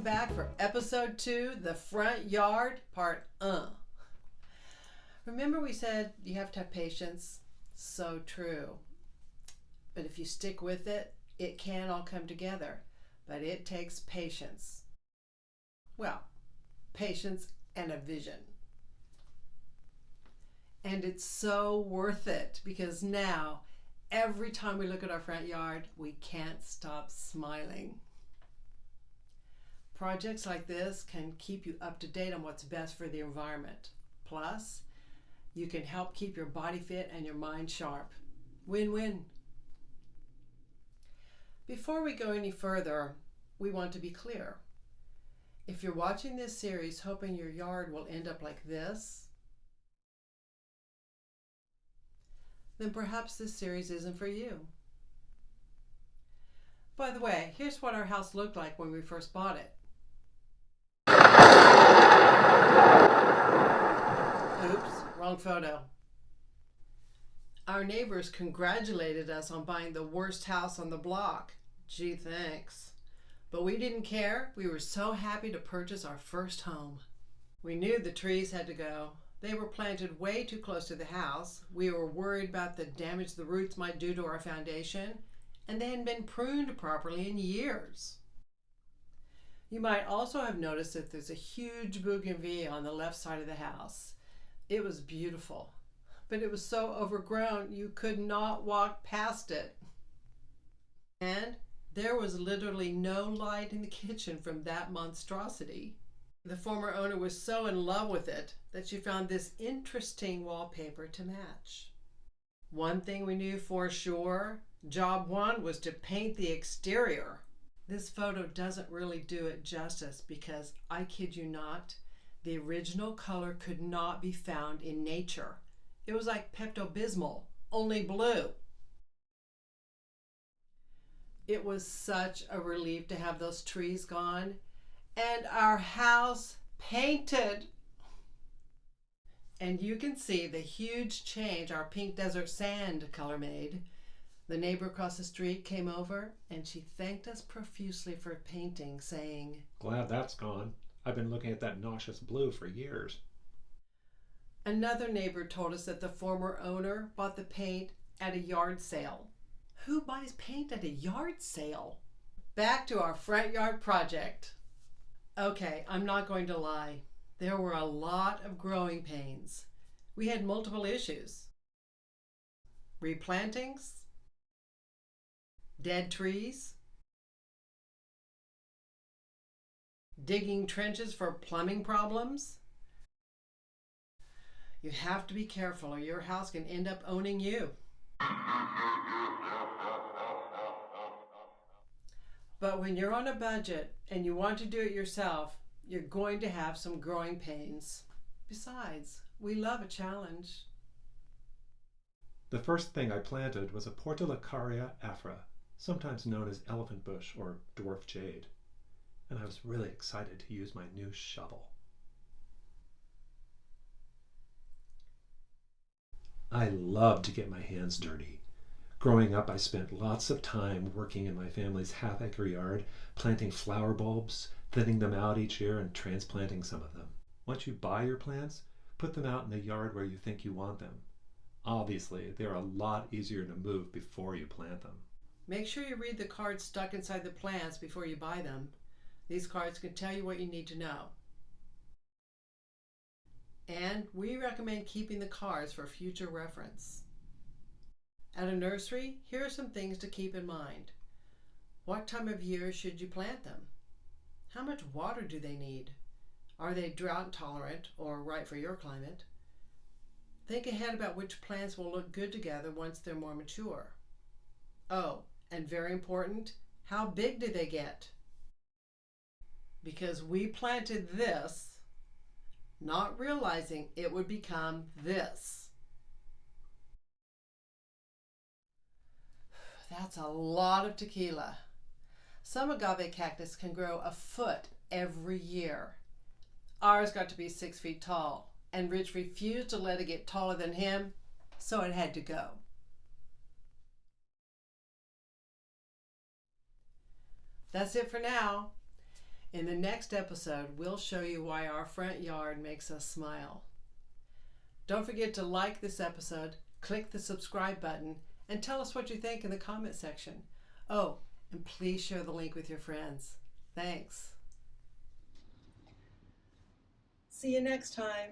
back for episode 2, The Front Yard, part Remember we said you have to have patience? So true. But if you stick with it, it can all come together. But it takes patience. Well, patience and a vision. And it's so worth it because now, every time we look at our front yard, we can't stop smiling. Projects like this can keep you up to date on what's best for the environment. Plus, you can help keep your body fit and your mind sharp. Win-win. Before we go any further, we want to be clear. If you're watching this series hoping your yard will end up like this, then perhaps this series isn't for you. By the way, here's what our house looked like when we first bought it. Oops, wrong photo. Our neighbors congratulated us on buying the worst house on the block. Gee, thanks. But we didn't care. We were so happy to purchase our first home. We knew the trees had to go. They were planted way too close to the house. We were worried about the damage the roots might do to our foundation, and they hadn't been pruned properly in years. You might also have noticed that there's a huge bougainvillea on the left side of the house. It was beautiful, but it was so overgrown you could not walk past it. And there was literally no light in the kitchen from that monstrosity. The former owner was so in love with it that she found this interesting wallpaper to match. One thing we knew for sure, job one was to paint the exterior. This photo doesn't really do it justice because, I kid you not, the original color could not be found in nature. It was like Pepto-Bismol, only blue. It was such a relief to have those trees gone and our house painted. And you can see the huge change our pink desert sand color made. The neighbor across the street came over and she thanked us profusely for painting, saying, "Glad that's gone. I've been looking at that nauseous blue for years." Another neighbor told us that the former owner bought the paint at a yard sale. Who buys paint at a yard sale? Back to our front yard project. Okay, I'm not going to lie. There were a lot of growing pains. We had multiple issues. Replantings, dead trees, digging trenches for plumbing problems. You have to be careful or your house can end up owning you. But when you're on a budget and you want to do it yourself, you're going to have some growing pains. Besides, we love a challenge. The first thing I planted was a Portulacaria afra, sometimes known as elephant bush or dwarf jade. And I was really excited to use my new shovel. I love to get my hands dirty. Growing up, I spent lots of time working in my family's half-acre yard, planting flower bulbs, thinning them out each year, and transplanting some of them. Once you buy your plants, put them out in the yard where you think you want them. Obviously, they're a lot easier to move before you plant them. Make sure you read the cards stuck inside the plants before you buy them. These cards can tell you what you need to know. And we recommend keeping the cards for future reference. At a nursery, here are some things to keep in mind. What time of year should you plant them? How much water do they need? Are they drought tolerant or right for your climate? Think ahead about which plants will look good together once they're more mature. Oh, and very important, how big do they get? Because we planted this, not realizing it would become this. That's a lot of tequila. Some agave cactus can grow a foot every year. Ours got to be 6 feet tall, and Rich refused to let it get taller than him, so it had to go. That's it for now. In the next episode, we'll show you why our front yard makes us smile. Don't forget to like this episode, click the subscribe button, and tell us what you think in the comment section. Oh, and please share the link with your friends. Thanks. See you next time.